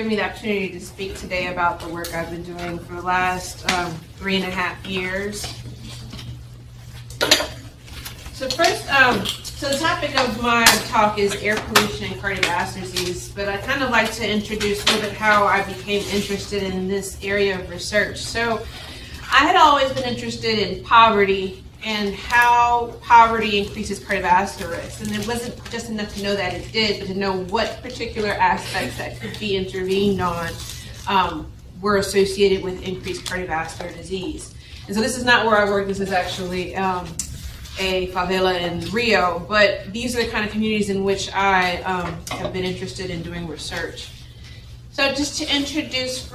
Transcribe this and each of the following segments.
giving me the opportunity to speak today about the work I've been doing for the last 3.5 years. So first, so the topic of my talk is air pollution and cardiovascular disease, but I kind of like to introduce a little bit how I became interested in this area of research. So I had always been interested in poverty and how poverty increases cardiovascular risk. And it wasn't just enough to know that it did, but to know what particular aspects that could be intervened on were associated with increased cardiovascular disease. And so this is not where I work. This is actually a favela in Rio, but these are the kind of communities in which I have been interested in doing research. So just to introduce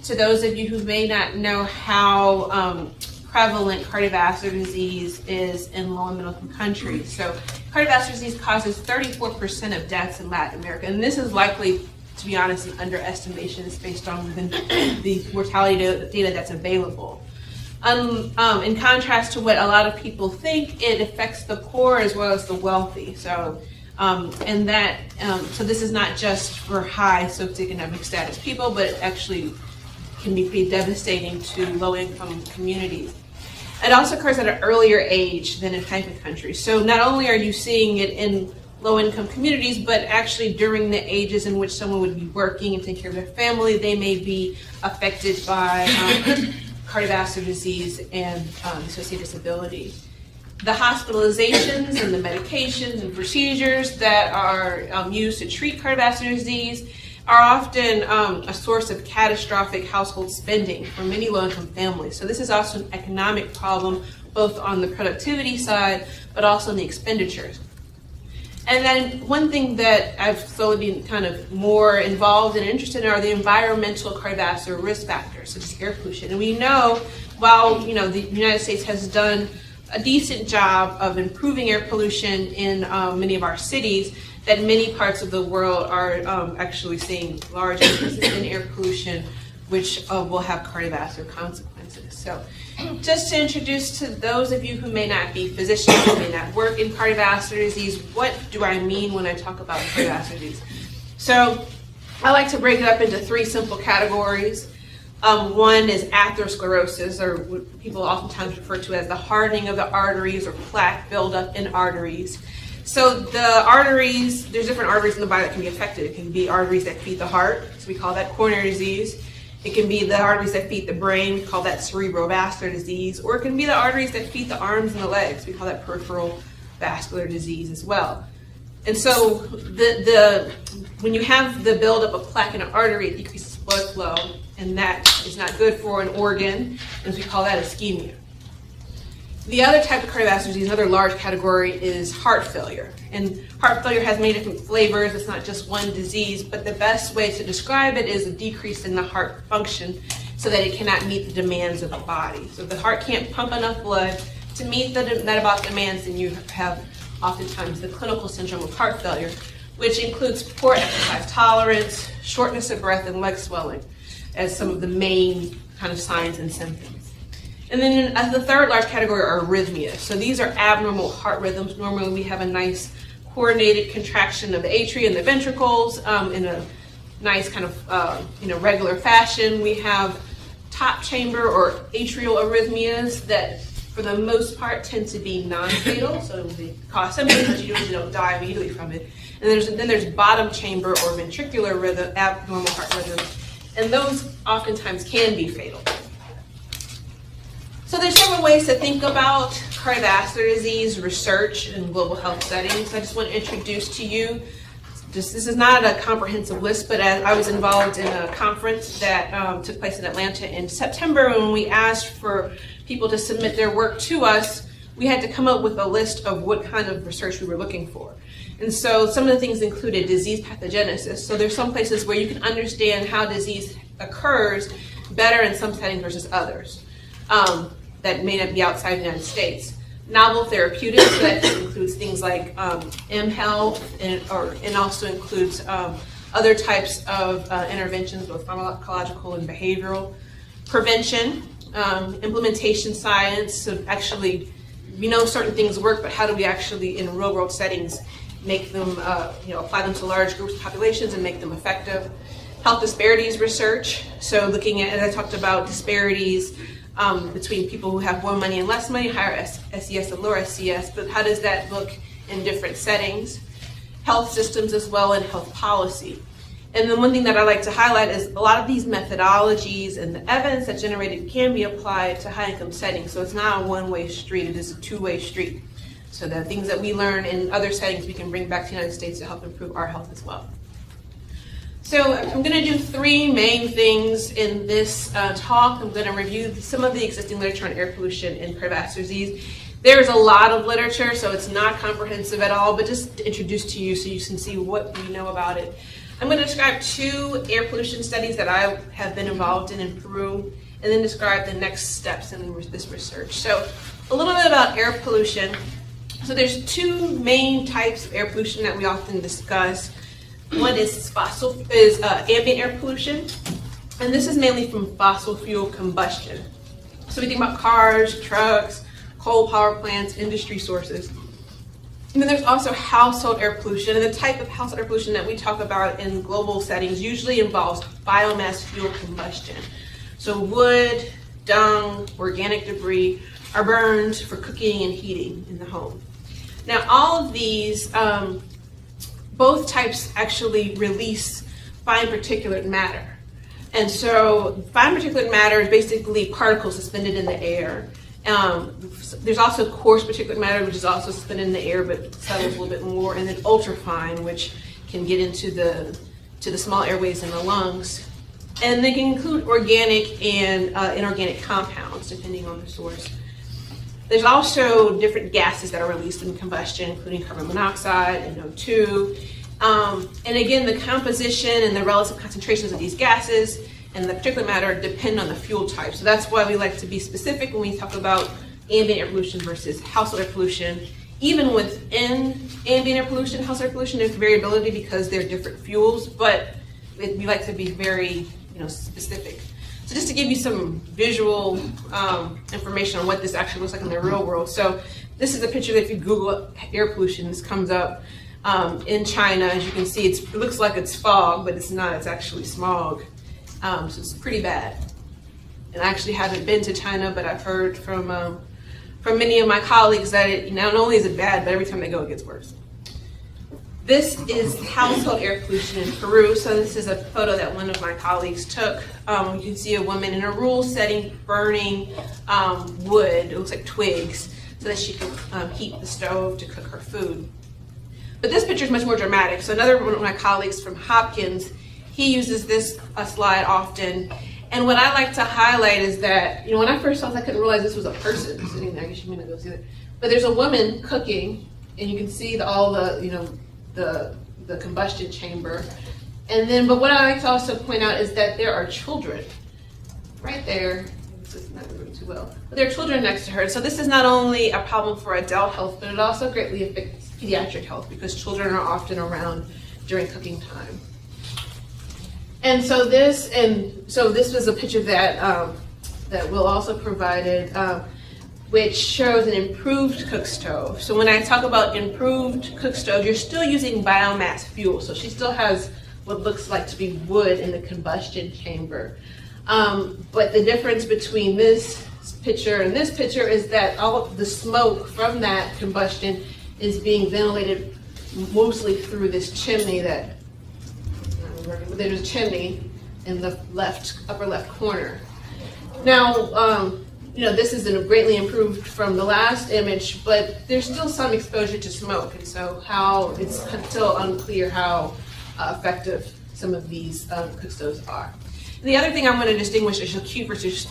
to those of you who may not know how prevalent cardiovascular disease is in low and middle income countries. So cardiovascular disease causes 34% of deaths in Latin America, and this is likely, to be honest, an underestimation. It's based on the mortality data that's available. In contrast to what a lot of people think, it affects the poor as well as the wealthy. So, so this is not just for high socioeconomic status people, but it actually can be pretty devastating to low-income communities. It also occurs at an earlier age than in high-income countries. So not only are you seeing it in low-income communities, but actually during the ages in which someone would be working and taking care of their family, they may be affected by cardiovascular disease and associated disability. The hospitalizations and the medications and procedures that are used to treat cardiovascular disease are often a source of catastrophic household spending for many low-income families. So this is also an economic problem, both on the productivity side, but also in the expenditures. And then one thing that I've slowly been kind of more involved and interested in are the environmental cardiovascular risk factors, such as air pollution. And we know, while the United States has done a decent job of improving air pollution in many of our cities, that many parts of the world are actually seeing large increases in air pollution, which will have cardiovascular consequences. So just to introduce to those of you who may not be physicians, who may not work in cardiovascular disease, what do I mean when I talk about cardiovascular disease? So I like to break it up into 3 simple categories. One is atherosclerosis, or what people oftentimes refer to as the hardening of the arteries or plaque buildup in arteries. So the arteries, there's different arteries in the body that can be affected. It can be arteries that feed the heart, so we call that coronary disease. It can be the arteries that feed the brain, we call that cerebrovascular disease, or it can be the arteries that feed the arms and the legs, we call that peripheral vascular disease as well. And so when you have the buildup of plaque in an artery, it decreases blood flow, and that is not good for an organ, and we call that ischemia. The other type of cardiovascular disease, another large category, is heart failure. And heart failure has many different flavors. It's not just one disease, but the best way to describe it is a decrease in the heart function so that it cannot meet the demands of the body. So if the heart can't pump enough blood to meet the metabolic demands, then you have oftentimes the clinical syndrome of heart failure, which includes poor exercise tolerance, shortness of breath, and leg swelling as some of the main kind of signs and symptoms. And then as the third large category are arrhythmias. So these are abnormal heart rhythms. Normally we have a nice coordinated contraction of the atria and the ventricles in a nice kind of regular fashion. We have top chamber or atrial arrhythmias that for the most part tend to be non-fatal, so they cause symptoms, but you usually don't die immediately from it. And then there's bottom chamber or ventricular rhythm, abnormal heart rhythms, and those oftentimes can be fatal. So there's several ways to think about cardiovascular disease research in global health settings. I just want to introduce to you, this is not a comprehensive list, but I was involved in a conference that took place in Atlanta in September. When we asked for people to submit their work to us, we had to come up with a list of what kind of research we were looking for. And so some of the things included disease pathogenesis. So there's some places where you can understand how disease occurs better in some settings versus others. That may not be outside the United States. Novel therapeutics, so that includes things like mHealth, and also includes other types of interventions, both pharmacological and behavioral. Prevention, implementation science, so actually we know certain things work, but how do we actually in real world settings make them, apply them to large groups of populations and make them effective. health disparities research. So looking at, as I talked about, disparities between people who have more money and less money, higher SES and lower SES, but how does that look in different settings? Health systems as well, and health policy. And then one thing that I like to highlight is a lot of these methodologies and the evidence that's generated can be applied to high income settings. So it's not a one-way street, it is a two-way street. So the things that we learn in other settings we can bring back to the United States to help improve our health as well. So I'm going to do three main things in this talk. I'm going to review some of the existing literature on air pollution and cardiovascular disease. There's a lot of literature, so it's not comprehensive at all, but just to introduce to you so you can see what we know about it. I'm going to describe two air pollution studies that I have been involved in Peru, and then describe the next steps in this research. So a little bit about air pollution. So there's two main types of air pollution that we often discuss. One is ambient air pollution, and this is mainly from fossil fuel combustion. So we think about cars, trucks, coal power plants, industry sources. And then there's also household air pollution, and the type of household air pollution that we talk about in global settings usually involves biomass fuel combustion. So wood, dung, organic debris are burned for cooking and heating in the home. Now all of these, both types actually release fine particulate matter. And so fine particulate matter is basically particles suspended in the air. There's also coarse particulate matter, which is also suspended in the air, but settles a little bit more, and then ultrafine, which can get into the small airways in the lungs. And they can include organic and inorganic compounds, depending on the source. There's also different gases that are released in combustion, including carbon monoxide and O2. And again, the composition and the relative concentrations of these gases and the particulate matter depend on the fuel type. So that's why we like to be specific when we talk about ambient air pollution versus household air pollution. Even within ambient air pollution, household air pollution, there's variability because they're different fuels, but we like to be very specific. So just to give you some visual information on what this actually looks like in the real world. So this is a picture that if you Google air pollution, this comes up in China. As you can see, it looks like it's fog, but it's not, it's actually smog. So it's pretty bad. And I actually haven't been to China, but I've heard from many of my colleagues that it, not only is it bad, but every time they go, it gets worse. This is household air pollution in Peru. So this is a photo that one of my colleagues took. You can see a woman in a rural setting burning wood, it looks like twigs, so that she can heat the stove to cook her food. But this picture is much more dramatic. So another one of my colleagues from Hopkins, he uses this slide often. And what I like to highlight is that, when I first saw this, I couldn't realize this was a person sitting there. I guess you may not go see it. But there's a woman cooking, and you can see all the combustion chamber. And then, but what I like to also point out is that there are children right there. This is not moving too well, but there are children next to her. So this is not only a problem for adult health, but it also greatly affects pediatric health because children are often around during cooking time. And so this was a picture that that Will also provided, which shows an improved cook stove. So when I talk about improved cook stove, you're still using biomass fuel. So she still has what looks like to be wood in the combustion chamber. But the difference between this picture and this picture is that all of the smoke from that combustion is being ventilated mostly through this chimney that, there's a chimney in the upper left corner. Now, this is greatly improved from the last image, but there's still some exposure to smoke, and so it's still unclear how effective some of these cook stoves are. And the other thing I'm going to distinguish is acute versus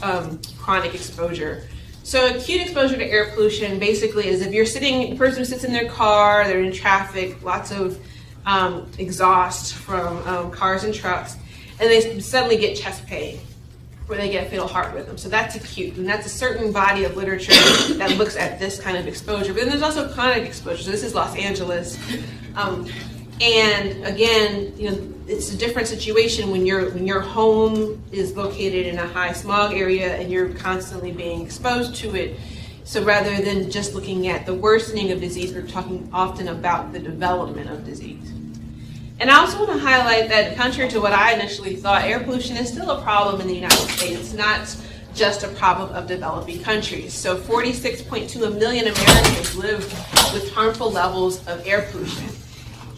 chronic exposure. So acute exposure to air pollution basically is if a person who sits in their car, they're in traffic, lots of exhaust from cars and trucks, and they suddenly get chest pain or they get fatal heart rhythm. So that's acute, and that's a certain body of literature that looks at this kind of exposure. But then there's also chronic exposure. So this is Los Angeles, and again, it's a different situation when your home is located in a high smog area and you're constantly being exposed to it. So rather than just looking at the worsening of disease, we're talking often about the development of disease. And I also want to highlight that, contrary to what I initially thought, air pollution is still a problem in the United States. It's not just a problem of developing countries. So 46.2 million Americans live with harmful levels of air pollution.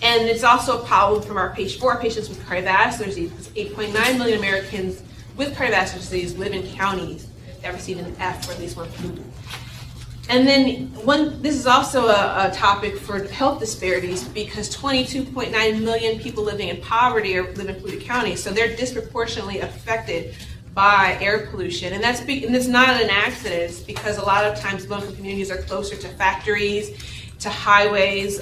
And it's also a problem for our patients with cardiovascular disease, because 8.9 million Americans with cardiovascular disease live in counties that receive an F for at least one pollutant. And then this is also a topic for health disparities, because 22.9 million people living in poverty live in polluted counties, so they're disproportionately affected by air pollution. And it's not an accident. It's because a lot of times low-income communities are closer to factories, to highways,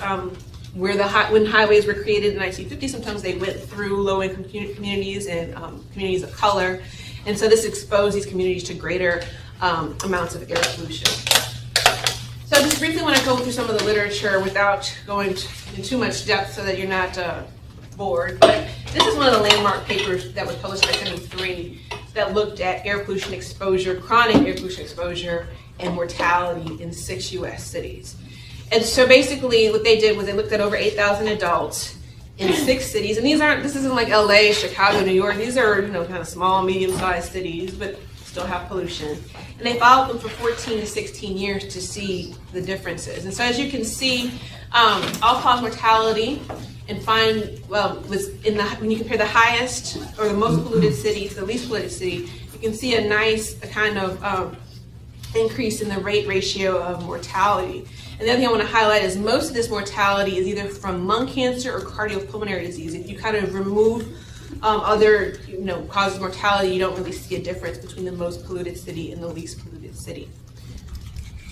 when highways were created in the 1950s, sometimes they went through low-income communities and communities of color. And so this exposed these communities to greater amounts of air pollution. So I just briefly want to go through some of the literature without going into too much depth so that you're not bored. But this is one of the landmark papers that was published in 1973 that looked at air pollution exposure, chronic air pollution exposure, and mortality in 6 U.S. cities. And so basically what they did was they looked at over 8,000 adults in 6 cities. And this isn't like LA, Chicago, New York. These are, kind of small, medium-sized cities, but still have pollution. And they followed them for 14 to 16 years to see the differences. And so as you can see, all-cause mortality and when you compare the highest or the most polluted city to the least polluted city, you can see a nice kind of increase in the rate ratio of mortality. And the other thing I want to highlight is most of this mortality is either from lung cancer or cardiopulmonary disease. If you kind of remove other causes of mortality, you don't really see a difference between the most polluted city and the least polluted city.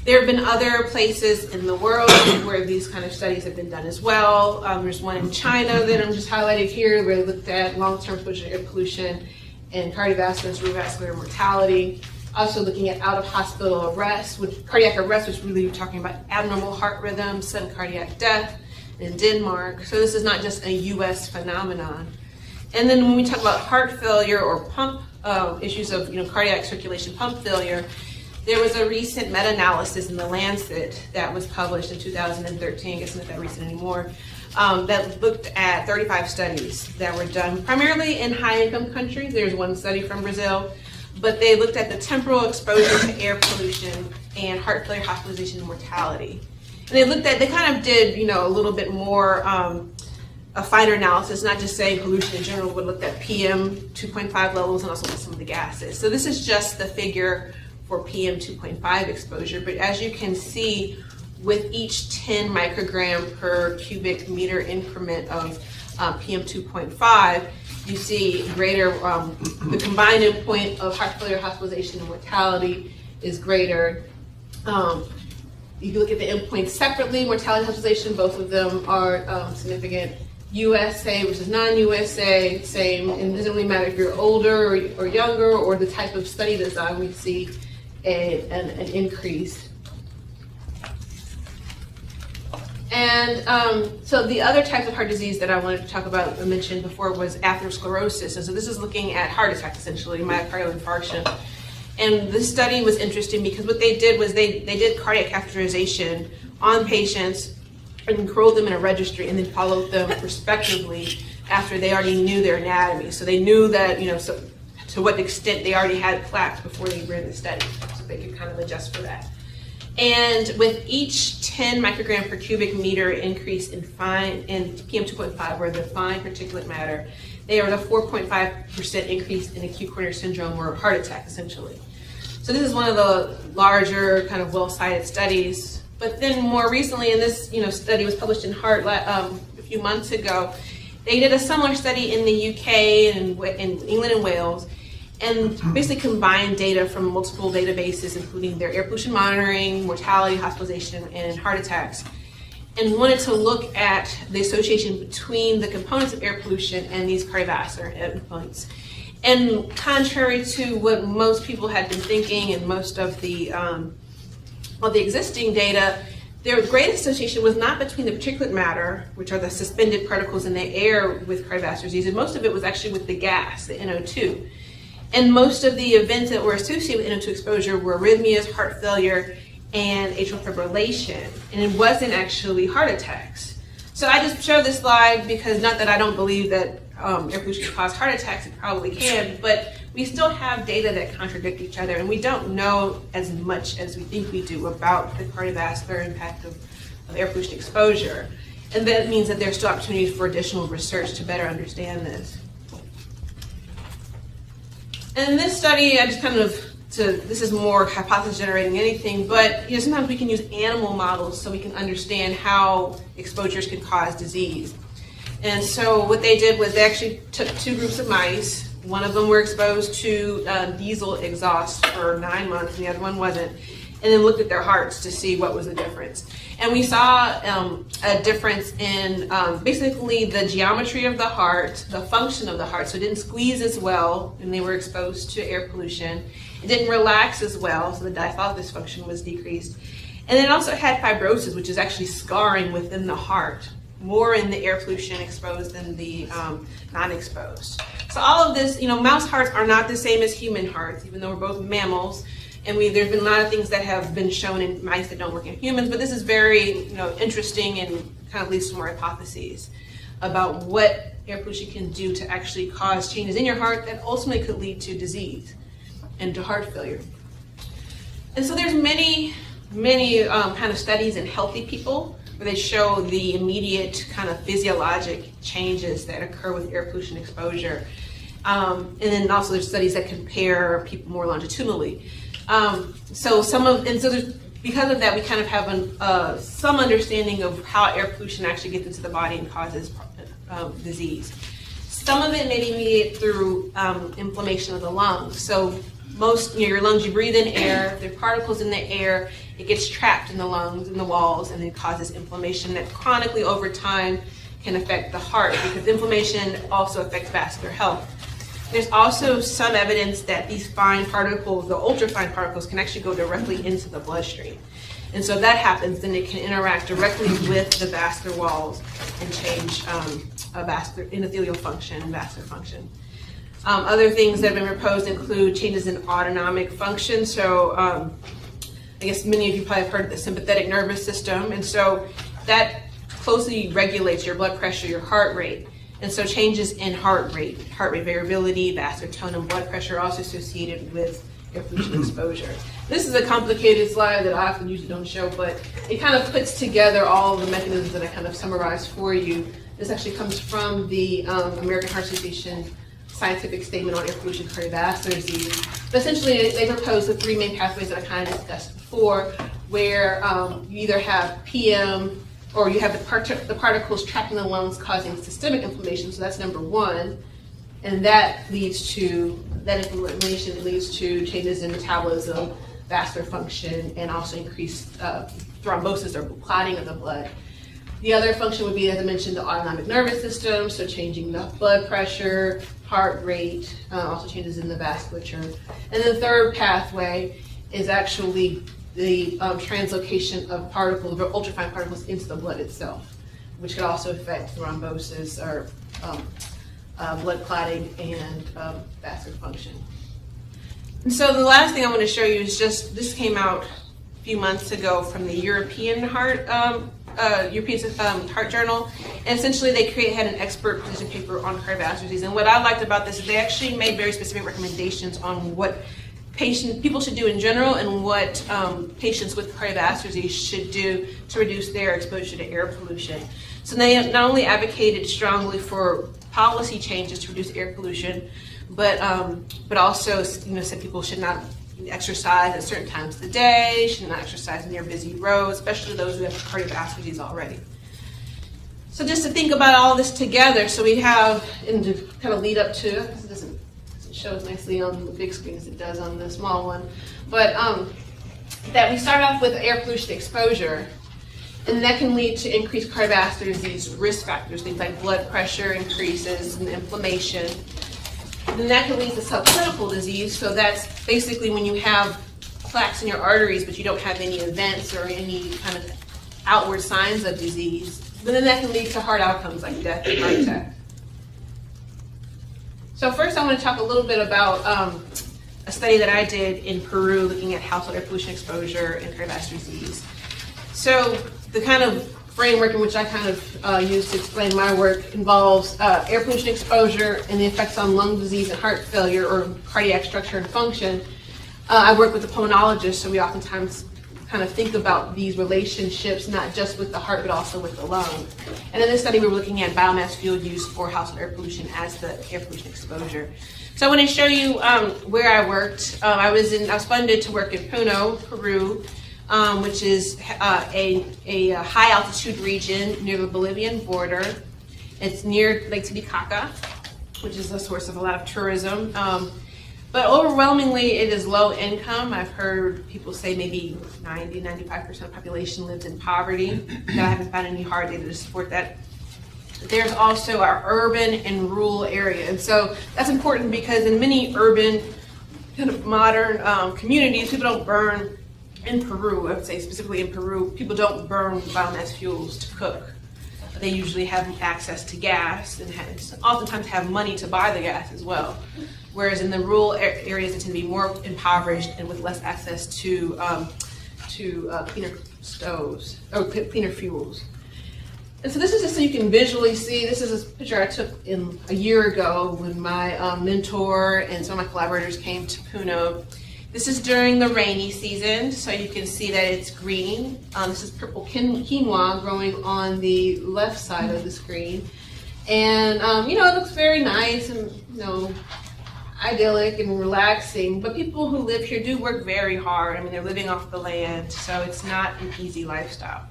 There have been other places in the world where these kind of studies have been done as well. There's one in China that I'm just highlighted here, where they looked at long-term air pollution and cardiovascular and cerebrovascular mortality. Also looking at out-of-hospital arrest, cardiac arrest, which really we're talking about abnormal heart rhythm, sudden cardiac death in Denmark. So this is not just a U.S. phenomenon. And then when we talk about heart failure or pump issues of cardiac circulation pump failure, there was a recent meta-analysis in the Lancet that was published in 2013, I guess not that recent anymore, that looked at 35 studies that were done primarily in high-income countries. There's one study from Brazil, but they looked at the temporal exposure to air pollution and heart failure, hospitalization, and mortality. And they kind of did, a little bit more a finer analysis, not just saying pollution in general, but looked at PM 2.5 levels and also some of the gases. So this is just the figure for PM 2.5 exposure, but as you can see, with each 10 microgram per cubic meter increment of PM 2.5, you see greater, the combined endpoint of heart failure, hospitalization, and mortality is greater. You can look at the endpoints separately, mortality and hospitalization, both of them are significant. USA versus non-USA, same, and it doesn't really matter if you're older or younger or the type of study design, we see an increase. And so the other types of heart disease that I wanted to talk about, I mentioned before, was atherosclerosis. And so this is looking at heart attack, essentially, myocardial infarction. And this study was interesting because what they did was they did cardiac catheterization on patients and enrolled them in a registry and then followed them prospectively after they already knew their anatomy. So they knew that, so to what extent they already had plaques before they ran the study. So they could kind of adjust for that. And with each 10 microgram per cubic meter increase in PM 2.5, or the fine particulate matter, they are at a 4.5% increase in acute coronary syndrome or heart attack, essentially. So this is one of the larger kind of well-cited studies. But then more recently, and this study was published in Heart a few months ago, they did a similar study in the UK and in England and Wales, and basically combined data from multiple databases, including their air pollution monitoring, mortality, hospitalization, and heart attacks, and wanted to look at the association between the components of air pollution and these cardiovascular endpoints. And contrary to what most people had been thinking and most of the existing data, their greatest association was not between the particulate matter, which are the suspended particles in the air with cardiovascular disease, and most of it was actually with the gas, the NO2. And most of the events that were associated with NO2 exposure were arrhythmias, heart failure, and atrial fibrillation, and it wasn't actually heart attacks. So I just show this slide because, not that I don't believe that air pollution can cause heart attacks, it probably can, but we still have data that contradict each other, and we don't know as much as we think we do about the cardiovascular impact of air pollution exposure. And that means that there's still opportunities for additional research to better understand this. And in this study, I just this is more hypothesis generating anything, but sometimes we can use animal models so we can understand how exposures can cause disease. And so what they did was they actually took two groups of mice. One of them were exposed to diesel exhaust for 9 months, and the other one wasn't, and then looked at their hearts to see what was the difference. And we saw a difference in basically the geometry of the heart, the function of the heart. So it didn't squeeze as well when they were exposed to air pollution. It didn't relax as well, so the diastolic dysfunction was decreased. And then it also had fibrosis, which is actually scarring within the heart, more in the air pollution exposed than the non-exposed. So all of this, mouse hearts are not the same as human hearts, even though we're both mammals. And there's been a lot of things that have been shown in mice that don't work in humans, but this is very interesting and kind of leads to more hypotheses about what air pollution can do to actually cause changes in your heart that ultimately could lead to disease and to heart failure. And so there's many kind of studies in healthy people where they show the immediate kind of physiologic changes that occur with air pollution exposure. And then also there's studies that compare people more longitudinally. So because of that, we kind of have some understanding of how air pollution actually gets into the body and causes disease. Some of it may be mediated through inflammation of the lungs. So most, your lungs, you breathe in air, there are particles in the air, it gets trapped in the lungs, in the walls, and it causes inflammation that chronically over time can affect the heart, because inflammation also affects vascular health. There's also some evidence that these fine particles, the ultrafine particles, can actually go directly into the bloodstream. And so if that happens, then it can interact directly with the vascular walls and change vascular endothelial function and vascular function. Other things that have been proposed include changes in autonomic function. So I guess many of you probably have heard of the sympathetic nervous system. And so that closely regulates your blood pressure, your heart rate. And so changes in heart rate variability, vascular tone, and blood pressure are also associated with air pollution exposure. This is a complicated slide that I often usually don't show, but it kind of puts together all the mechanisms that I kind of summarized for you. This actually comes from the American Heart Association scientific statement on air pollution cardiovascular disease. But essentially, they propose the three main pathways that I kind of discussed before, where you either have PM, or you have the particles trapped in the lungs causing systemic inflammation, so that's number one, and that inflammation leads to changes in metabolism, vascular function, and also increased thrombosis or clotting of the blood. The other function would be, as I mentioned, the autonomic nervous system, so changing the blood pressure, heart rate, also changes in the vasculature. And the third pathway is actually the translocation of particles, or ultrafine particles, into the blood itself, which could also affect thrombosis or blood clotting and vascular function. And so the last thing I want to show you is just, this came out a few months ago from the European Heart Journal, and essentially they had an expert position paper on cardiovascular disease. And what I liked about this is they actually made very specific recommendations on what people should do in general and what patients with cardiovascular disease should do to reduce their exposure to air pollution. So they not only advocated strongly for policy changes to reduce air pollution, but also said people should not exercise at certain times of the day, should not exercise near busy roads, especially those who have cardiovascular disease already. So just to think about all this together, so we have, and to kind of lead up to, because it doesn't show as nicely on the big screen as it does on the small one, but that we start off with air pollution exposure, and that can lead to increased cardiovascular disease risk factors, things like blood pressure increases and inflammation. And then that can lead to subclinical disease, so that's basically when you have plaques in your arteries but you don't have any events or any kind of outward signs of disease. But then that can lead to heart outcomes like death and heart attack. So first I want to talk a little bit about a study that I did in Peru looking at household air pollution exposure and cardiovascular disease. So the kind of framework in which I kind of use to explain my work involves air pollution exposure and the effects on lung disease and heart failure or cardiac structure and function. I work with a pulmonologist, so we oftentimes kind of think about these relationships, not just with the heart, but also with the lung. And in this study, we were looking at biomass fuel use for household air pollution as the air pollution exposure. So I want to show you where I worked. I was funded to work in Puno, Peru, which is a high altitude region near the Bolivian border. It's near Lake Titicaca, which is a source of a lot of tourism. But overwhelmingly, it is low income. I've heard people say maybe 90–95% of the population lives in poverty. I haven't found any hard data to support that. There's also our urban and rural area. And so that's important because in many urban kind of modern communities, people don't burn, in Peru, I would say specifically in Peru, people don't burn biomass fuels to cook. They usually have access to gas and oftentimes have money to buy the gas as well. Whereas in the rural areas, they tend to be more impoverished and with less access to cleaner stoves or cleaner fuels. And so this is just so you can visually see. This is a picture I took a year ago when my mentor and some of my collaborators came to Puno. This is during the rainy season, so you can see that it's green. This is purple quinoa growing on the left side of the screen. And, it looks very nice and, idyllic and relaxing. But people who live here do work very hard. I mean, they're living off the land, so it's not an easy lifestyle.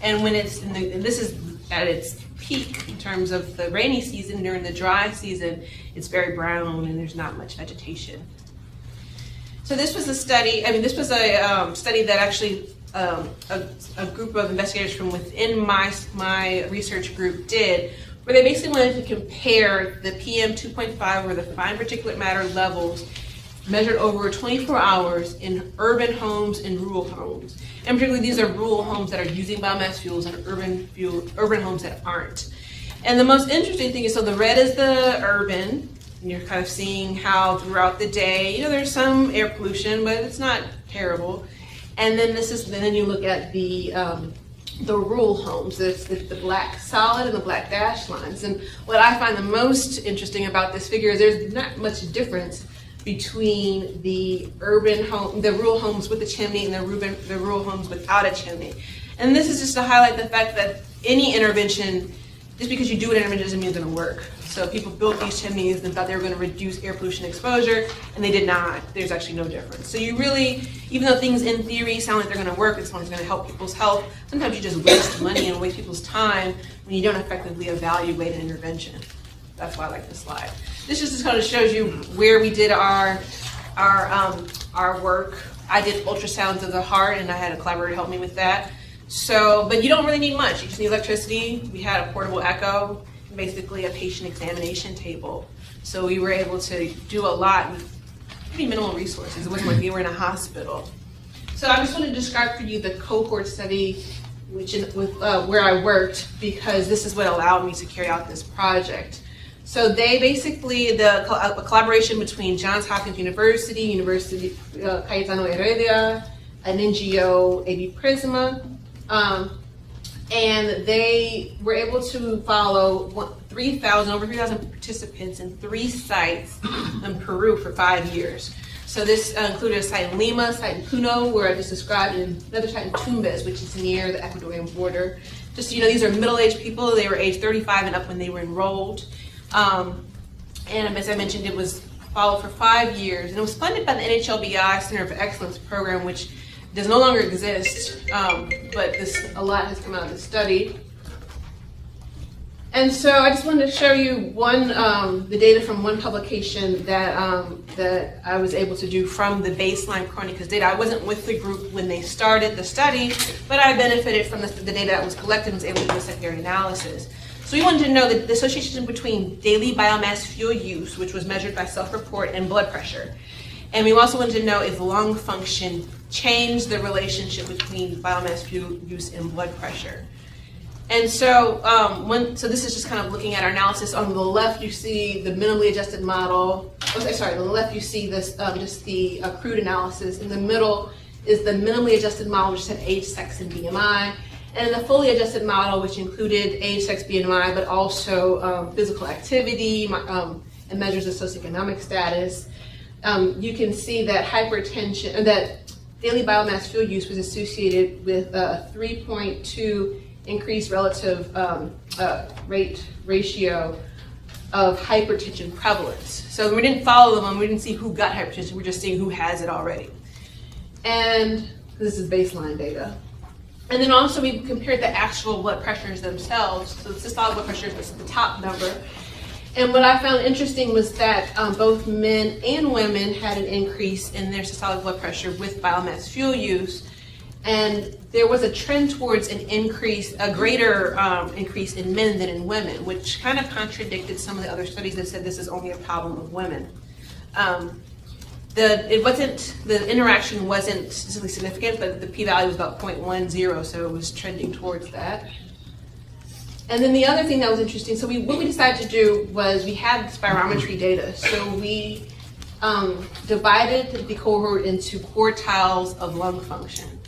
And when it's and this is at its peak in terms of the rainy season, during the dry season, it's very brown and there's not much vegetation. So this was a study, this was a study that actually a group of investigators from within my research group did, where they basically wanted to compare the PM 2.5 or the fine particulate matter levels measured over 24 hours in urban homes and rural homes. And particularly these are rural homes that are using biomass fuels and urban homes that aren't. And the most interesting thing is, so the red is the urban, and you're kind of seeing how throughout the day, there's some air pollution, but it's not terrible. And then then you look at the rural homes. It's the black solid and the black dashed lines. And what I find the most interesting about this figure is there's not much difference between the rural homes with a chimney and the rural homes without a chimney. And this is just to highlight the fact that any intervention, just because you do an intervention doesn't mean it's going to work. So people built these chimneys and thought they were going to reduce air pollution exposure, and they did not. There's actually no difference. So you really, even though things in theory sound like they're going to work, it's going to help people's health, sometimes you just waste money and waste people's time when you don't effectively evaluate an intervention. That's why I like this slide. This just kind of shows you where we did our work. I did ultrasounds of the heart, and I had a collaborator help me with that. So, but you don't really need much. You just need electricity. We had a portable echo, basically a patient examination table. So we were able to do a lot with pretty minimal resources. It wasn't like we were in a hospital. So I just want to describe for you the cohort study where I worked, because this is what allowed me to carry out this project. So they basically, a collaboration between Johns Hopkins University Cayetano Heredia, an NGO, AB Prisma, and they were able to follow over 3,000 participants in 3 sites in Peru for 5 years. So this included a site in Lima, a site in Puno, where I just described, and another site in Tumbes, which is near the Ecuadorian border. Just so you know, these are middle-aged people. They were age 35 and up when they were enrolled. And as I mentioned, it was followed for 5 years, and it was funded by the NHLBI Center of Excellence program, which does no longer exist, but a lot has come out of the study. And so I just wanted to show you the data from one publication that I was able to do from the baseline CRONICAS data. I wasn't with the group when they started the study, but I benefited from the data that was collected and was able to do a secondary analysis. So we wanted to know the association between daily biomass fuel use, which was measured by self-report, and blood pressure. And we also wanted to know if lung function changed the relationship between biomass fuel use and blood pressure. And so, so this is just kind of looking at our analysis. On the left, you see the minimally adjusted model. On the left, you see this just the crude analysis. In the middle is the minimally adjusted model, which said age, sex, and BMI. And the fully adjusted model, which included age, sex, BMI, but also physical activity and measures of socioeconomic status, you can see that hypertension, that daily biomass fuel use was associated with a 3.2 increased relative ratio of hypertension prevalence. So we didn't follow them, we didn't see who got hypertension, we're just seeing who has it already. And this is baseline data. And then also we compared the actual blood pressures themselves. So the systolic blood pressure is the top number. And what I found interesting was that both men and women had an increase in their systolic blood pressure with biomass fuel use. And there was a trend towards an increase, a greater increase in men than in women, which kind of contradicted some of the other studies that said this is only a problem of women. The interaction wasn't statistically significant, but the p-value was about 0.10, so it was trending towards that. And then the other thing that was interesting, so what we decided to do was we had spirometry data. So we divided the cohort into quartiles of lung function.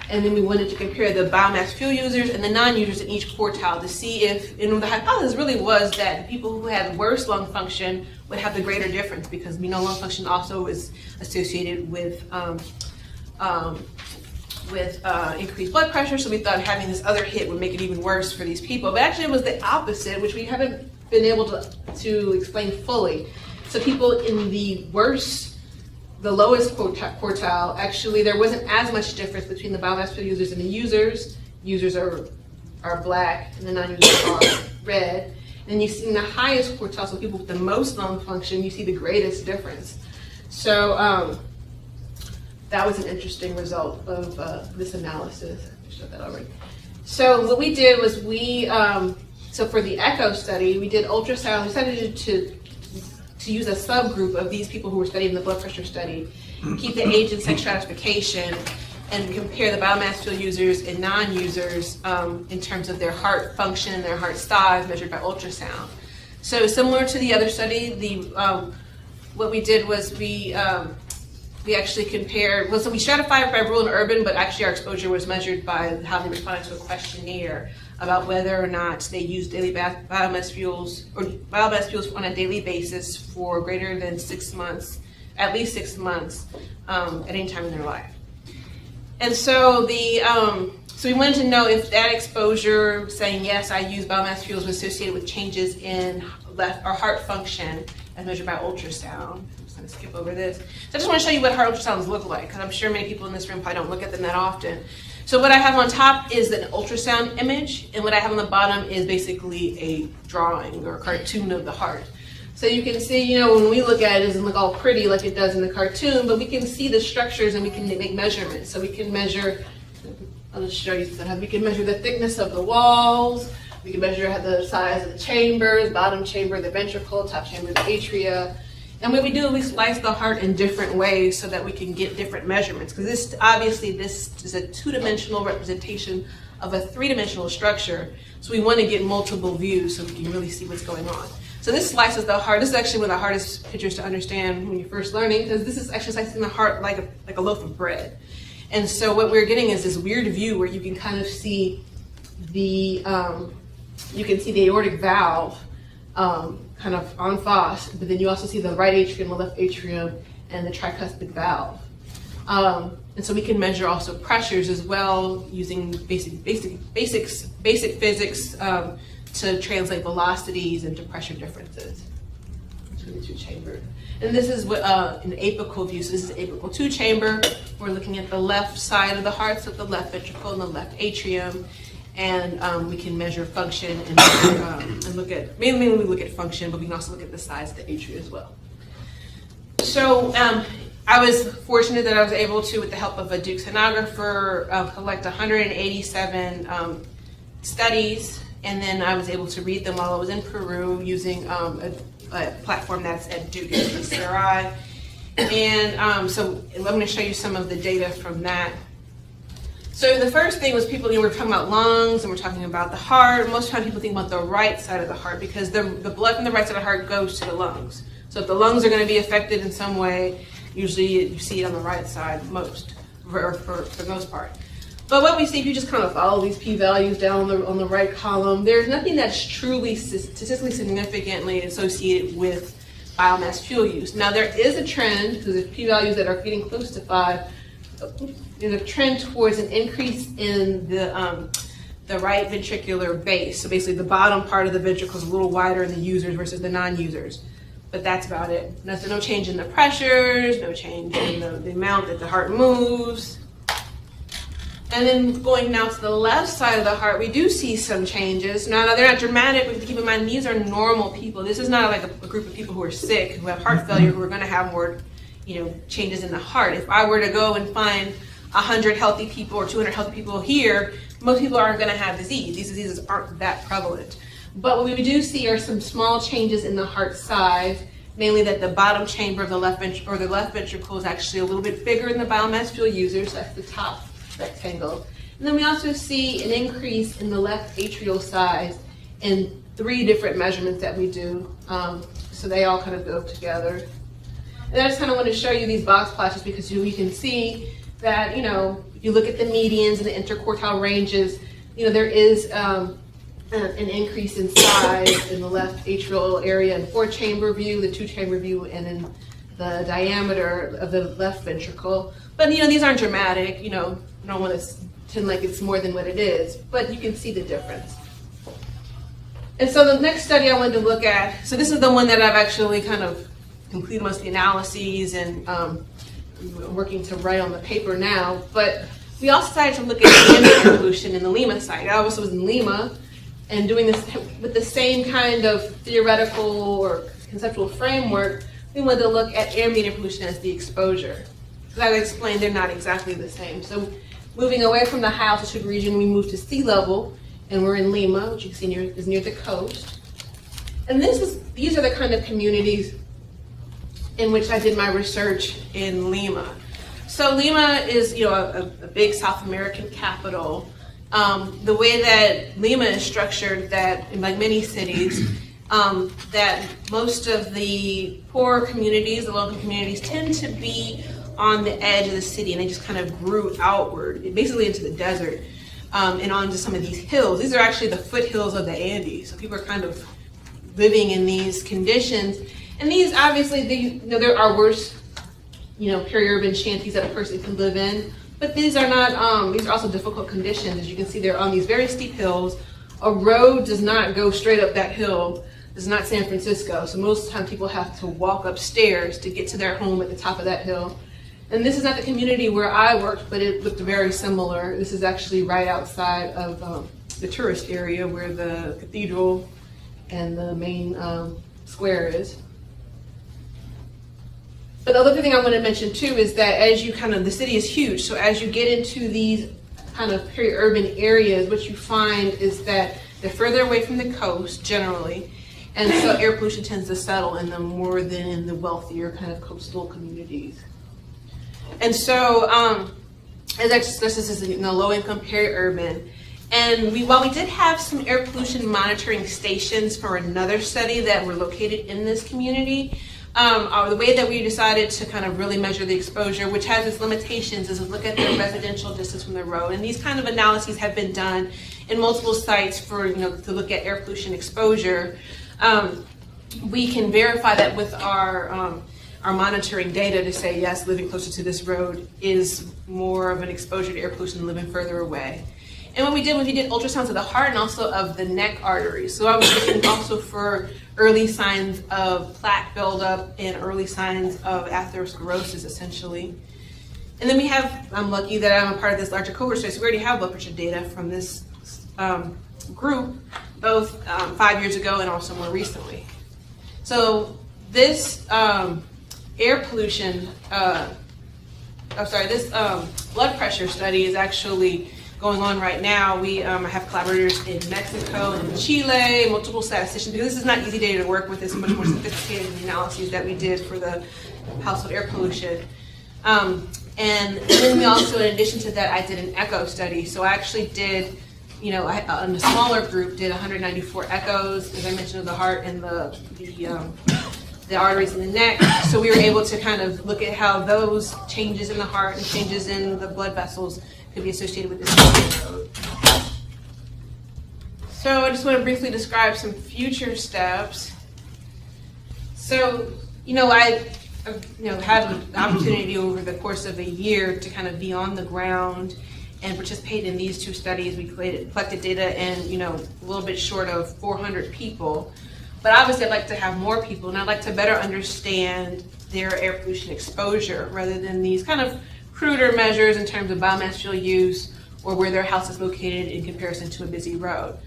And then we wanted to compare the biomass fuel users and the non-users in each quartile to see if, and the hypothesis really was that the people who had worse lung function would have the greater difference, because we know lung function also is associated with increased blood pressure. So we thought having this other hit would make it even worse for these people. But actually it was the opposite, which we haven't been able to explain fully. So people in the lowest quartile, actually there wasn't as much difference between the biomass fuel users and the users. Users are black and the non-users are red. And you see in the highest quartile, so people with the most lung function, you see the greatest difference. So that was an interesting result of this analysis. I showed that already. So what we did was so for the echo study, we did ultrasound. We decided to use a subgroup of these people who were studying the blood pressure study, keep the age and sex stratification, and compare the biomass fuel users and non-users in terms of their heart function and their heart size measured by ultrasound. So similar to the other study, what we did was we actually compared, so we stratified by rural and urban, but actually our exposure was measured by how they responded to a questionnaire about whether or not they used daily biomass fuels or biomass fuels on a daily basis for greater than 6 months, at least 6 months, at any time in their life. And so so we wanted to know if that exposure, saying yes, I use biomass fuels, was associated with changes in heart function as measured by ultrasound. I'm just going to skip over this. So I just want to show you what heart ultrasounds look like, because I'm sure many people in this room probably don't look at them that often. So what I have on top is an ultrasound image, and what I have on the bottom is basically a drawing or a cartoon of the heart. So you can see, when we look at it, it doesn't look all pretty like it does in the cartoon, but we can see the structures and we can make measurements. So we can measure, I'll just show you something. We can measure the thickness of the walls, we can measure the size of the chambers, bottom chamber, the ventricle, top chamber, the atria. And what we do, we slice the heart in different ways so that we can get different measurements. Because this is a two-dimensional representation of a three-dimensional structure. So we want to get multiple views so we can really see what's going on. So this slices the heart. This is actually one of the hardest pictures to understand when you're first learning, because this is actually slicing the heart like a loaf of bread. And so what we're getting is this weird view where you can kind of see the aortic valve kind of en face, but then you also see the right atrium, the left atrium, and the tricuspid valve. And so we can measure also pressures as well using basic physics to translate velocities into pressure differences between the two chambers. And this is what an apical view. So this is an apical 2 chamber. We're looking at the left side of the heart, so the left ventricle and the left atrium. And we can measure function and look at, mainly we look at function, but we can also look at the size of the atria as well. So I was fortunate that I was able to, with the help of a Duke sonographer, collect 187 studies, and then I was able to read them while I was in Peru using a platform that's at Duke, it's CRI. And so I'm going to show you some of the data from that. So the first thing was people, we're talking about lungs and we're talking about the heart. Most of the time people think about the right side of the heart because the blood from the right side of the heart goes to the lungs. So if the lungs are going to be affected in some way, usually you see it on the right side most, for the most part. But what we see, if you just kind of follow these p-values down on the right column, there's nothing that's truly statistically significantly associated with biomass fuel use. Now there is a trend, because there's p-values that are getting close to 5, there's a trend towards an increase in the right ventricular base. So basically the bottom part of the ventricle is a little wider in the users versus the non-users. But that's about it. No change in the pressures, no change in the amount that the heart moves. And then going now to the left side of the heart, we do see some changes. Now they're not dramatic, but keep in mind these are normal people. This is not like a group of people who are sick, who have heart failure, who are going to have more, changes in the heart. If I were to go and find 100 healthy people or 200 healthy people here, most people aren't going to have disease. These diseases aren't that prevalent. But what we do see are some small changes in the heart size, mainly that the bottom chamber of the left ventricle is actually a little bit bigger in the biomass fuel users. That's the top rectangle. And then we also see an increase in the left atrial size in 3 different measurements that we do. So they all kind of go together. And I just kind of want to show you these box plots just because you can see that, if you look at the medians and the interquartile ranges, there is an increase in size in the left atrial area in 4-chamber view, the 2-chamber view, and in the diameter of the left ventricle. But these aren't dramatic. I don't want to pretend like it's more than what it is, but you can see the difference. And so the next study I wanted to look at, so this is the one that I've actually kind of completed most of the analyses and working to write on the paper now, but we also decided to look at ambient air pollution in the Lima site. I also was in Lima and doing this with the same kind of theoretical or conceptual framework. We wanted to look at ambient air pollution as the exposure. As I explained, they're not exactly the same. So moving away from the high altitude region, we moved to sea level, and we're in Lima, which you can see is near the coast. And these are the kind of communities in which I did my research in Lima. So Lima is, a big South American capital. The way that Lima is structured, that like many cities, that most of the poor communities, the local communities, tend to be on the edge of the city, and they just kind of grew outward, basically into the desert, and onto some of these hills. These are actually the foothills of the Andes, so people are kind of living in these conditions. And these, obviously, there are worse, periurban shanties that a person can live in, but these are not, these are also difficult conditions. As you can see, they're on these very steep hills. A road does not go straight up that hill. This is not San Francisco, so most of the time people have to walk upstairs to get to their home at the top of that hill. And this is not the community where I worked, but it looked very similar. This is actually right outside of the tourist area where the cathedral and the main square is. But the other thing I want to mention too is that as you the city is huge, so as you get into these kind of peri-urban areas, what you find is that they're further away from the coast generally, and so air pollution tends to settle in them more than in the wealthier kind of coastal communities. And so, as I discussed, this is low-income peri-urban, and while we did have some air pollution monitoring stations for another study that were located in this community, the way that we decided to kind of really measure the exposure, which has its limitations, is to look at the residential distance from the road. And these kind of analyses have been done in multiple sites for, to look at air pollution exposure. We can verify that with our monitoring data to say, yes, living closer to this road is more of an exposure to air pollution than living further away. And what we did was we did ultrasounds of the heart and also of the neck arteries. So I was looking also for early signs of plaque buildup and early signs of atherosclerosis, essentially. And then I'm lucky that I'm a part of this larger cohort study, so we already have blood pressure data from this group, both 5 years ago and also more recently. So this air pollution, this blood pressure study is actually going on right now. We have collaborators in Mexico and in Chile, multiple statisticians, because this is not easy data to work with. It's much more sophisticated than the analyses that we did for the household air pollution. And then we also, in addition to that, I did an echo study. So I actually did, in a smaller group, did 194 echoes, as I mentioned, of the heart and the arteries in the neck. So we were able to kind of look at how those changes in the heart and changes in the blood vessels could be associated with this road. So I just want to briefly describe some future steps. So, I had an opportunity over the course of a year to kind of be on the ground and participate in these two studies. We collected data in, a little bit short of 400 people. But obviously I'd like to have more people, and I'd like to better understand their air pollution exposure rather than these kind of cruder measures in terms of biomass fuel use or where their house is located in comparison to a busy road.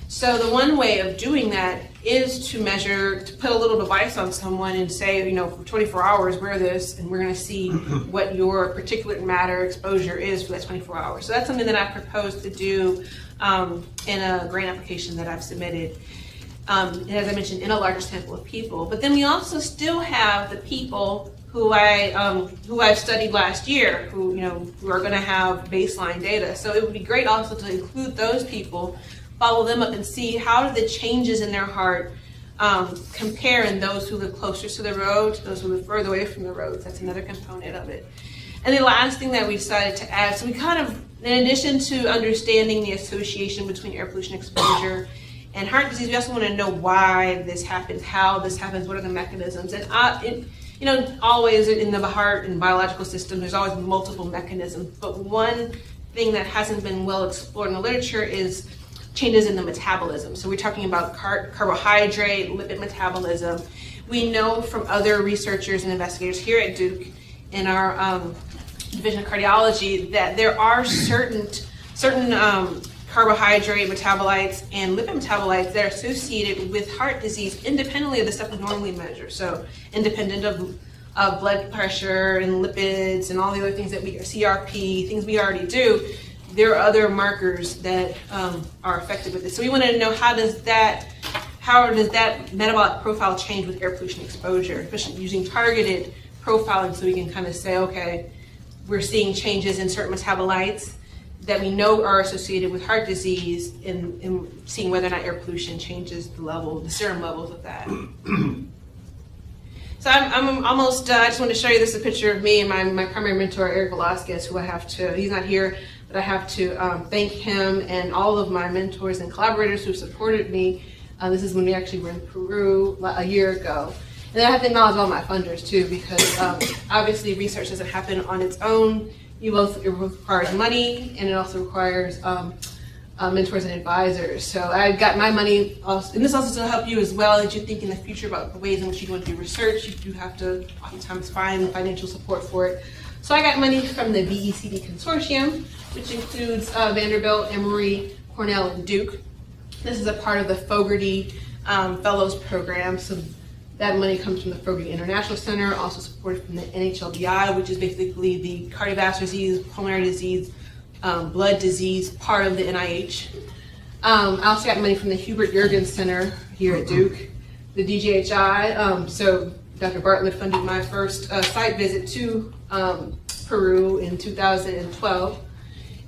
So the one way of doing that is to measure, to put a little device on someone and say, for 24 hours, wear this, and we're going to see what your particulate matter exposure is for that 24 hours. So that's something that I propose to do in a grant application that I've submitted. And as I mentioned, in a larger sample of people. But then we also still have the people who I've studied last year, who are going to have baseline data. So it would be great also to include those people, follow them up, and see how do the changes in their heart compare in those who live closer to the road to those who live further away from the roads. That's another component of it. And the last thing that we decided to add, so we kind of, in addition to understanding the association between air pollution exposure and heart disease, we also want to know why this happens, how this happens, what are the mechanisms. And always in the heart and biological system, there's always multiple mechanisms. But one thing that hasn't been well explored in the literature is changes in the metabolism. So we're talking about carbohydrate, lipid metabolism. We know from other researchers and investigators here at Duke in our division of cardiology that there are certain carbohydrate metabolites and lipid metabolites that are associated with heart disease independently of the stuff we normally measure. So independent of blood pressure and lipids and all the other things that CRP, things we already do, there are other markers that are affected with it. So we want to know how does that metabolic profile change with air pollution exposure, especially using targeted profiling, so we can kind of say, okay, we're seeing changes in certain metabolites that we know are associated with heart disease, and seeing whether or not air pollution changes the serum levels of that. So I'm almost, I just want to show you, this is a picture of me and my primary mentor, Eric Velasquez, who he's not here, but I have to thank him and all of my mentors and collaborators who supported me. This is when we actually were in Peru a year ago. And then I have to acknowledge all my funders too, because obviously research doesn't happen on its own. It requires money, and it also requires mentors and advisors. So I got my money, and this also to help you as well, as you think in the future about the ways in which you want to do research. You do have to oftentimes find financial support for it. So I got money from the VECD Consortium, which includes Vanderbilt, Emory, Cornell, and Duke. This is a part of the Fogarty Fellows Program. So that money comes from the Fogarty International Center, also supported from the NHLBI, which is basically the cardiovascular disease, pulmonary disease, blood disease part of the NIH. I also got money from the Hubert Jurgens Center here at Duke, the DGHI. So Dr. Bartlett funded my first site visit to Peru in 2012.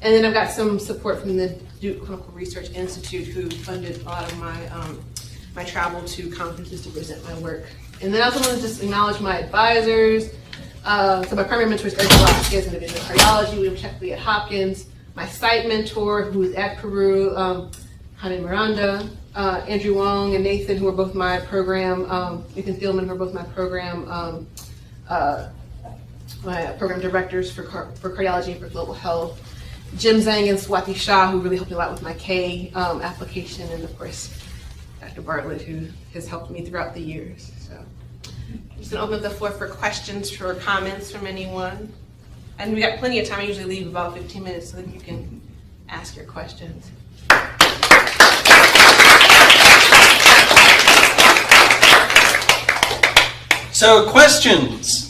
And then I've got some support from the Duke Clinical Research Institute, who funded a lot of my travel to conferences to present my work. And then I also want to just acknowledge my advisors. So my primary mentor is Eric Velasquez in the division of cardiology, William Sheckley at Hopkins. My site mentor, who is at Peru, Jaime Miranda, Andrew Wong and Nathan, who are both my program, Nathan Thielman, who are both my program directors for cardiology and for global health. Jim Zhang and Swati Shah, who really helped me a lot with my K application, and of course, Dr. Bartlett, who has helped me throughout the years. So I'm just gonna open up the floor for questions or comments from anyone. And we got plenty of time. I usually leave about 15 minutes so that you can ask your questions. So questions?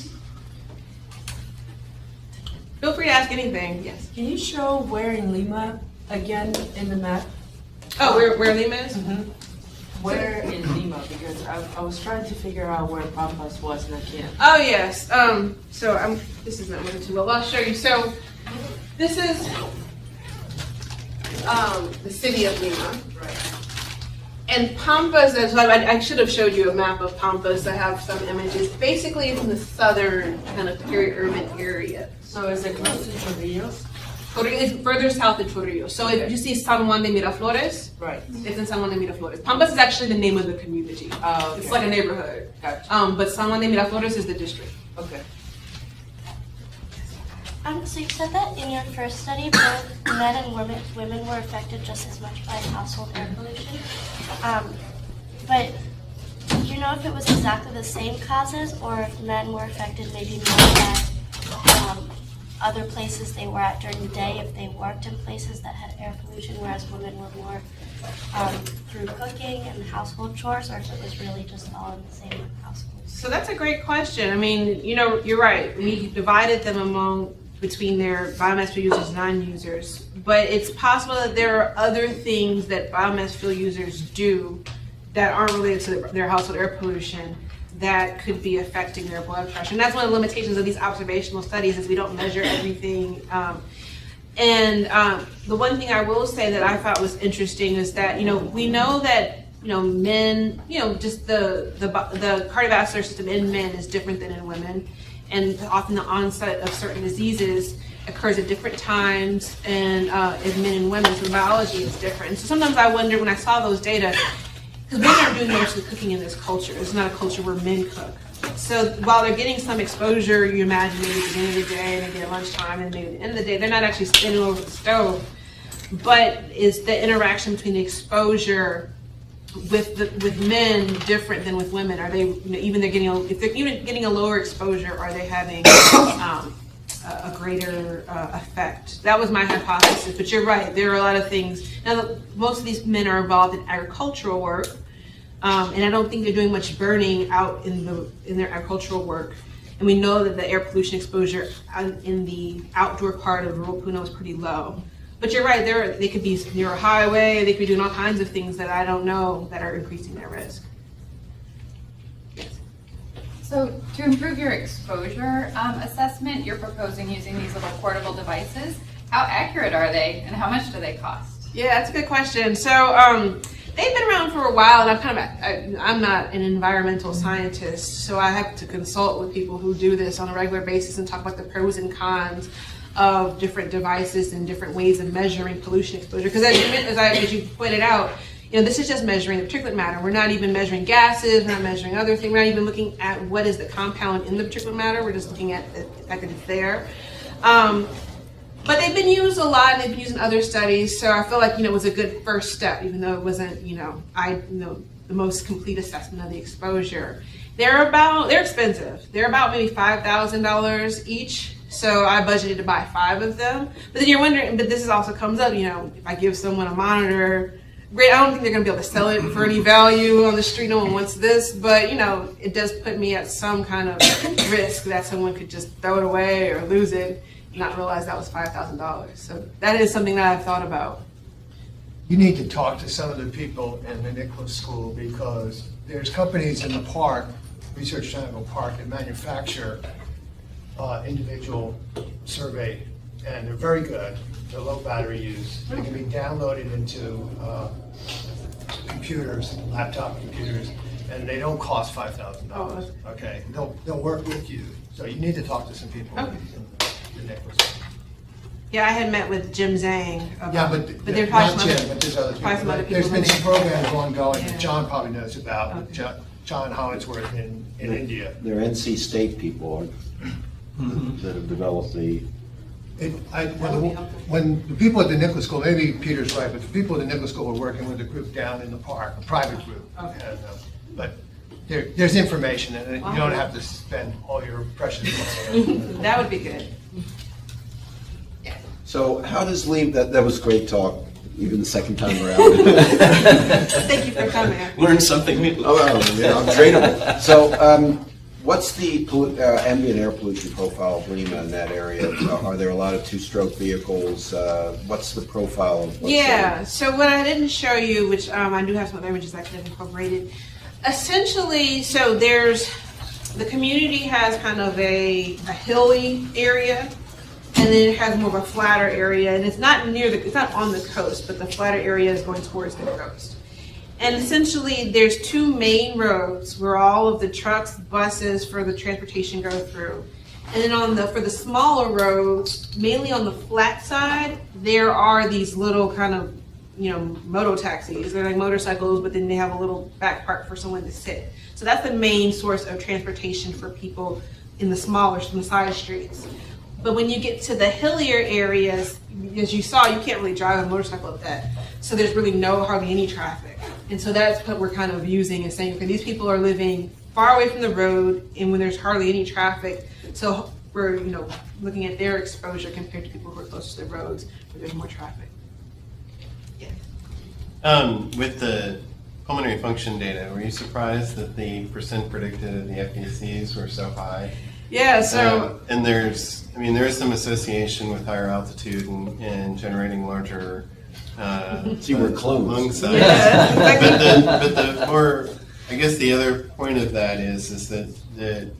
Feel free to ask anything, yes. Can you show where in Lima, again, in the map? Oh, where Lima is? Mm-hmm. Where in Lima? Because I was trying to figure out where Pampas was and I can't. Oh, yes. This is not moving too well. I'll show you. So this is the city of Lima. Right. And Pampas, I should have showed you a map of Pampas. I have some images. Basically, it's in the southern kind of periurban area. So is it close to Trujillo? Torrillo is further south than Torrillo. So if you see San Juan de Miraflores, Right. it's in San Juan de Miraflores. Pampas is actually the name of the community. Oh, okay. It's like a neighborhood. Gotcha. But San Juan de Miraflores is the district. Okay. So you said that in your first study, both men and women were affected just as much by household air pollution. But do you know if it was exactly the same causes, or if men were affected maybe more at other places they were at during the day, if they worked in places that had air pollution, whereas women were more through cooking and household chores, or if it was really just all in the same household? So that's a great question. I mean, you're right. We divided them between their biomass fuel users and non-users, but it's possible that there are other things that biomass fuel users do that aren't related to their household air pollution that could be affecting their blood pressure. And that's one of the limitations of these observational studies, is we don't measure everything. The one thing I will say that I thought was interesting is that, we know that, men, just the cardiovascular system in men is different than in women. And often the onset of certain diseases occurs at different times and in men and women, so the biology is different. So sometimes I wonder when I saw those data, because men aren't doing most of the cooking in this culture. It's not a culture where men cook. So while they're getting some exposure, you imagine maybe at the beginning of the day, maybe at lunchtime, and maybe at the end of the day, they're not actually standing over the stove. But is the interaction between the exposure with men different than with women? Are they, if they're even getting a lower exposure, are they having a greater effect? That was my hypothesis, but you're right. There are a lot of things. Now, most of these men are involved in agricultural work, and I don't think they're doing much burning out in their agricultural work. And we know that the air pollution exposure in the outdoor part of rural Puno is pretty low. But you're right, they could be near a highway, they could be doing all kinds of things that I don't know that are increasing their risk. Yes. So to improve your exposure assessment, you're proposing using these little portable devices. How accurate are they, and how much do they cost? Yeah, that's a good question. So they've been around for a while, and I'm not an environmental scientist, so I have to consult with people who do this on a regular basis and talk about the pros and cons of different devices and different ways of measuring pollution exposure. Because as you pointed out, this is just measuring the particulate matter. We're not even measuring gases, we're not measuring other things, we're not even looking at what is the compound in the particulate matter, we're just looking at the fact that it's there. But they've been used a lot, and they've been used in other studies, so I feel like it was a good first step, even though it wasn't the most complete assessment of the exposure. They're expensive. They're about maybe $5,000 each. So I budgeted to buy 5 of them. But then you're wondering, but this also comes up, if I give someone a monitor, great, I don't think they're gonna be able to sell it for any value on the street, no one wants this, but it does put me at some kind of risk that someone could just throw it away or lose it and not realize that was $5,000. So that is something that I've thought about. You need to talk to some of the people in the Nicholas School, because there's companies in the park, Research Triangle Park, that manufacture individual survey, and they're very good. They're low battery use. They can be downloaded into computers, laptop computers, and they don't cost $5,000. Okay, they'll work with you. So you need to talk to some people in the Nicholas. Yeah, I had met with Jim Zhang. But there's not Jim, but there's other people. Other people. There's been some programs ongoing that John probably knows about. Okay. John Hollingsworth in India. They're NC State people that have developed the. When the people at the Nicholas School, maybe Peter's right, but the people at the Nicholas School were working with a group down in the park, a private group. Okay. And, but there's information, and you don't have to spend all your precious money. That would be good. So how does Lima, that was great talk, even the second time around. Thank you for coming. Learn something new. I'm trainable. So what's the ambient air pollution profile of Lima in that area? Are there a lot of two-stroke vehicles? What's the profile of what's there? So what I didn't show you, which I do have some other images that I've incorporated. Essentially, so the community has kind of a hilly area, and then it has more of a flatter area, and it's not it's not on the coast, but the flatter area is going towards the coast. And essentially, there's 2 main roads where all of the trucks, buses for the transportation go through. And then for the smaller roads, mainly on the flat side, there are these little kind of, moto taxis. They're like motorcycles, but then they have a little back part for someone to sit. So that's the main source of transportation for people in the side streets. But when you get to the hillier areas, as you saw, you can't really drive a motorcycle up that. So there's really hardly any traffic. And so that's what we're kind of using and saying, okay, these people are living far away from the road and when there's hardly any traffic. So we're, looking at their exposure compared to people who are closer to the roads where there's more traffic. Yeah. With the pulmonary function data, were you surprised that the percent predicted of the FVCs were so high? Yeah, so... and there is some association with higher altitude and generating larger See, we're clones. lung size. Yeah. but the more, I guess the other point of that is that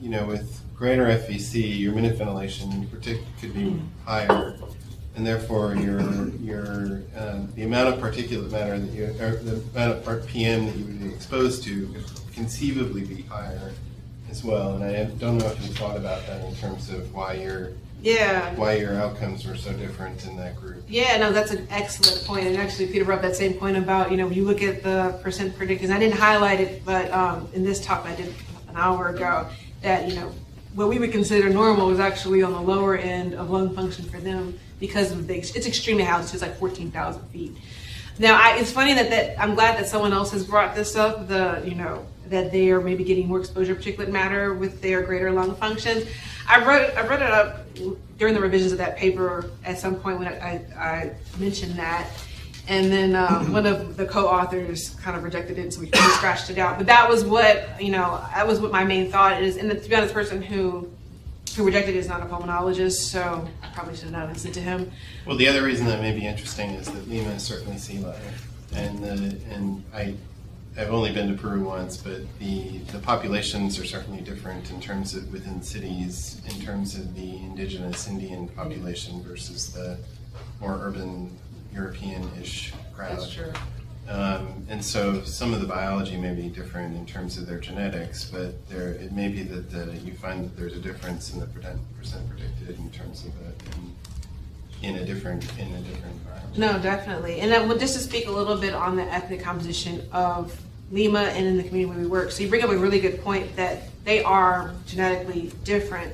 with greater FVC, your minute ventilation could be higher, and therefore your the amount of particulate matter that or the amount of PM that you would be exposed to could conceivably be higher as well. And I don't know if you thought about that in terms of why your outcomes were so different in that group. Yeah, no, that's an excellent point. And actually, Peter brought up that same point about, when you look at the percent predicted, I didn't highlight it, but in this talk I did an hour ago, that, what we would consider normal is actually on the lower end of lung function for them because of it's extremely high, it's like 14,000 feet. Now, it's funny that I'm glad that someone else has brought this up, that they are maybe getting more exposure to particulate matter with their greater lung functions. I wrote it up during the revisions of that paper at some point when I mentioned that. And then one of the co-authors kind of rejected it, so we kind of scratched it out. But that was what, that was what my main thought is. And to be honest, the person who rejected it is not a pulmonologist, so I probably should not listen to him. Well, the other reason that may be interesting is that Lima is certainly sea level, and I've only been to Peru once, but the populations are certainly different in terms of within cities, in terms of the indigenous Indian population versus the more urban European-ish crowd. That's true. And so some of the biology may be different in terms of their genetics, but it may be that you find that there's a difference in the percent predicted in terms of in a different environment. No, definitely. And then just to speak a little bit on the ethnic composition of Lima and in the community where we work. So you bring up a really good point that they are genetically different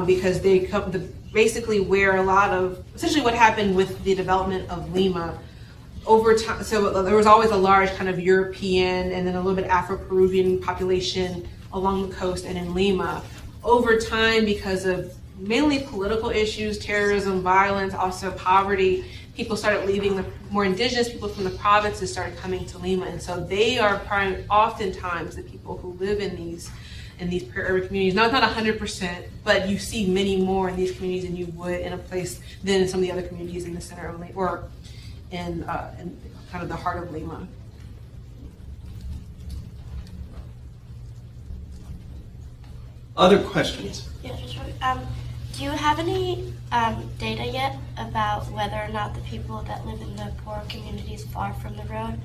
because they come basically where a lot of, essentially what happened with the development of Lima over time. So there was always a large kind of European and then a little bit Afro-Peruvian population along the coast and in Lima. Over time, because of mainly political issues, terrorism, violence, also poverty, people started leaving, the more indigenous people from the provinces started coming to Lima. And so they are oftentimes the people who live in these urban communities. Not 100%, but you see many more in these communities than you would in a place than in some of the other communities in the center of Lima, or in kind of the heart of Lima. Other questions? Yeah, just do you have any data yet about whether or not the people that live in the poor communities far from the road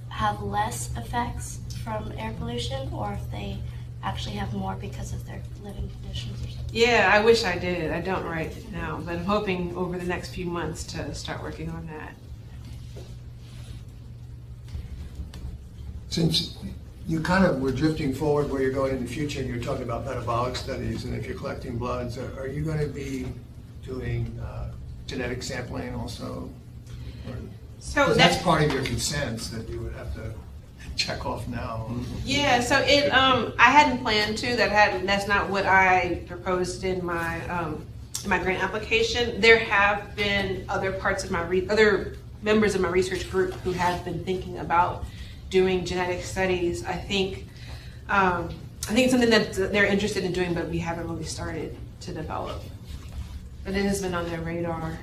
have less effects from air pollution, or if they actually have more because of their living conditions or something? Yeah, I wish I did. I don't right now, but I'm hoping over the next few months to start working on that. Since you kind of were drifting forward where you're going in the future and you're talking about metabolic studies, and if you're collecting bloods, are you going to be doing genetic sampling also? So that's part of your consents that you would have to check off now. Yeah, so I hadn't planned to. That's not what I proposed in my grant application. There have been other parts of other members of my research group who have been thinking about doing genetic studies. I think it's something that they're interested in doing, but we haven't really started to develop. But it has been on their radar.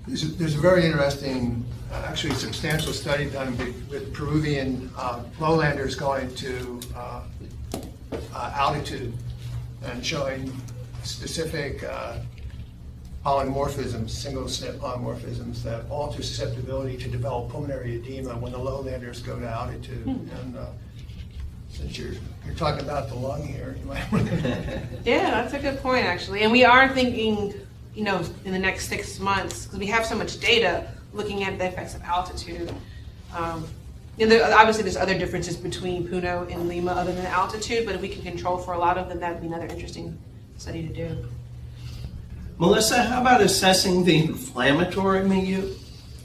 There's a very interesting, actually substantial study done with Peruvian lowlanders going to altitude and showing specific polymorphisms, single SNP polymorphisms that alter susceptibility to develop pulmonary edema when the lowlanders go to altitude. And since you're talking about the lung here, you might want to. Yeah, that's a good point, actually. And we are thinking, in the next 6 months, because we have so much data looking at the effects of altitude. Obviously, there's other differences between Puno and Lima other than altitude, but if we can control for a lot of them, that'd be another interesting study to do. Melissa, how about assessing the inflammatory milieu?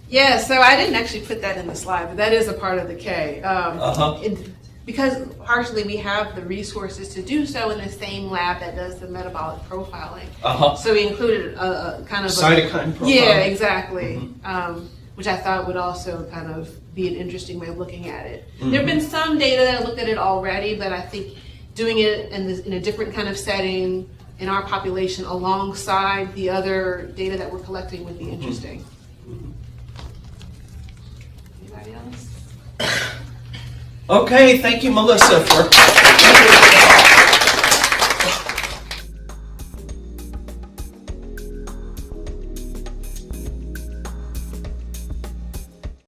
Yeah, so I didn't actually put that in the slide, but that is a part of the K. Because partially we have the resources to do so in the same lab that does the metabolic profiling. So we included a kind of cytokine profile. Yeah, exactly. Which I thought would also kind of be an interesting way of looking at it. There have been some data that looked at it already, but I think doing it in a different kind of setting in our population alongside the other data that we're collecting would be interesting. Anybody else? Okay, thank you, Melissa, for